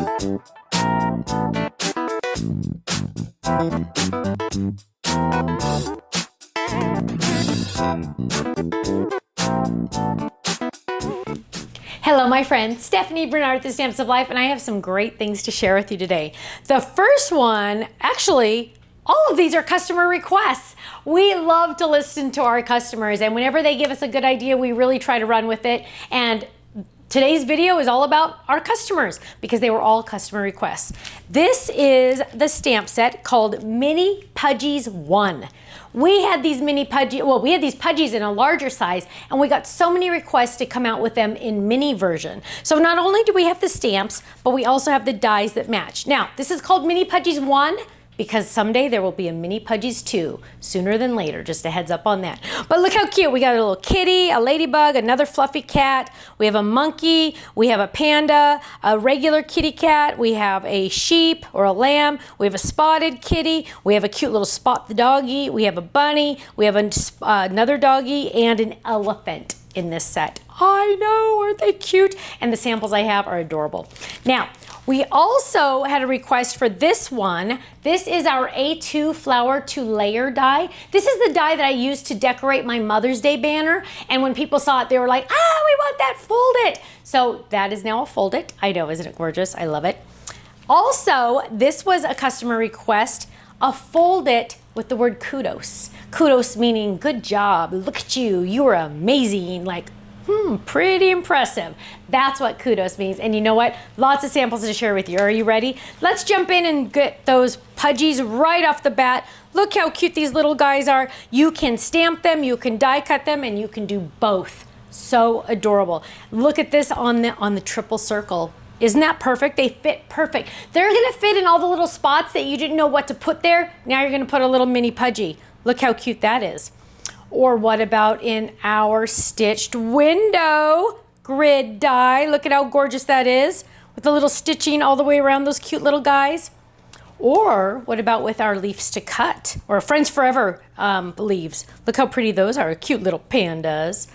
Hello my friends, Stephanie Bernard at the Stamps of Life, and I have some great things to share with you today. The first one, actually, all of these are customer requests. We love to listen to our customers, and whenever they give us a good idea, we really try to run with it. And today's video is all about our customers because they were all customer requests. This is the stamp set called Mini Pudgies 1. We had these we had these Pudgies in a larger size, and we got so many requests to come out with them in mini version. So not only do we have the stamps, but we also have the dies that match. Now, this is called Mini Pudgies 1 because someday there will be a Mini Pudgies 2, sooner than later, just a heads up on that. But look how cute. We got a little kitty, a ladybug, another fluffy cat, we have a monkey, we have a panda, a regular kitty cat, we have a sheep or a lamb, we have a spotted kitty, we have a cute little Spot the doggy, we have a bunny, we have another doggy, and an elephant in this set. I know, aren't they cute? And the samples I have are adorable. Now, we also had a request for this one. This is our A2 Flower2layer die. This is the die that I used to decorate my Mother's Day banner. And when people saw it, they were like, we want that Fold-it. So that is now a Fold-it. I know, isn't it gorgeous? I love it. Also, this was a customer request, a Fold-it with the word kudos. Kudos meaning good job, look at you, you are amazing, like, pretty impressive. That's what kudos means. And you know what? Lots of samples to share with you. Are you ready? Let's jump in and get those Pudgies right off the bat. Look how cute these little guys are. You can stamp them, you can die cut them, and you can do both. So adorable. Look at this on the triple circle. Isn't that perfect? They fit perfect. They're gonna fit in all the little spots that you didn't know what to put there. Now you're gonna put a little mini Pudgie. Look how cute that is. Or what about in our stitched window grid die? Look at how gorgeous that is with the little stitching all the way around those cute little guys. Or what about with our leaves to cut or Friends Forever leaves? Look how pretty those are, cute little pandas.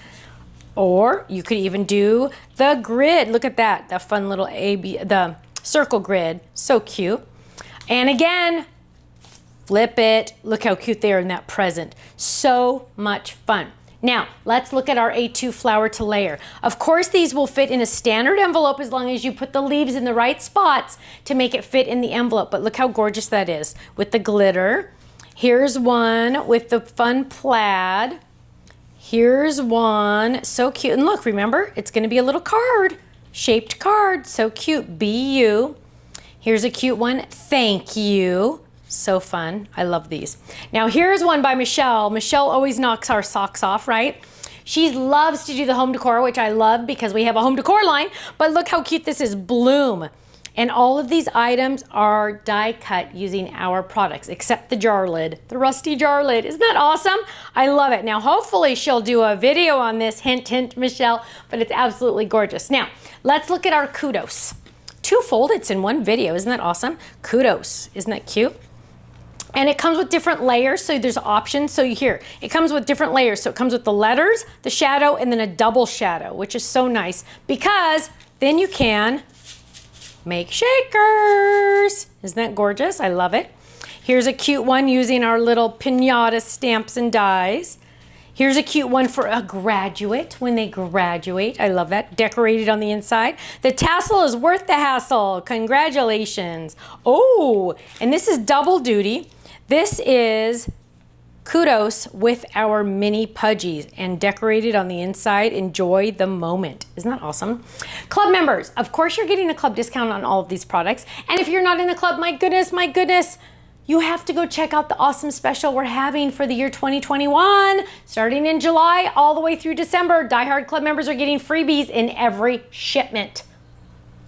Or you could even do the grid. Look at that, the fun little the circle grid, so cute. And again, flip it. Look how cute they are in that present. So much fun. Now, let's look at our A2 Flower2layer. Of course, these will fit in a standard envelope as long as you put the leaves in the right spots to make it fit in the envelope. But look how gorgeous that is with the glitter. Here's one with the fun plaid. Here's one, so cute. And look, remember, it's gonna be a little card, shaped card, so cute, BU. Here's a cute one, thank you. So fun, I love these. Now here's one by Michelle. Michelle always knocks our socks off, right? She loves to do the home decor, which I love because we have a home decor line, but look how cute this is, Bloom. And all of these items are die cut using our products, except the jar lid, the rusty jar lid. Isn't that awesome? I love it. Now, hopefully she'll do a video on this, hint, hint, Michelle, but it's absolutely gorgeous. Now, let's look at our kudos. 2 Fold-its in one video, isn't that awesome? Kudos, isn't that cute? And it comes with different layers, so there's options. So here, it comes with different layers. So it comes with the letters, the shadow, and then a double shadow, which is so nice because then you can make shakers. Isn't that gorgeous? I love it. Here's a cute one using our little pinata stamps and dies. Here's a cute one for a graduate when they graduate. I love that. Decorated on the inside. The tassel is worth the hassle. Congratulations. Oh, and this is double duty. This is Kudos with our Mini Pudgies and decorated on the inside. Enjoy the moment. Isn't that awesome? Club members, of course you're getting a club discount on all of these products. And if you're not in the club, my goodness, you have to go check out the awesome special we're having for the year 2021. Starting in July all the way through December, Die Hard Club members are getting freebies in every shipment.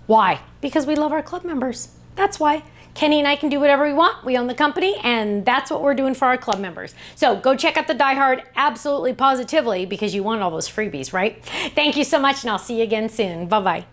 Why? Because we love our club members. That's why. Kenny and I can do whatever we want. We own the company, and that's what we're doing for our club members. So go check out the Die Hard absolutely positively because you want all those freebies, right? Thank you so much, and I'll see you again soon. Bye-bye.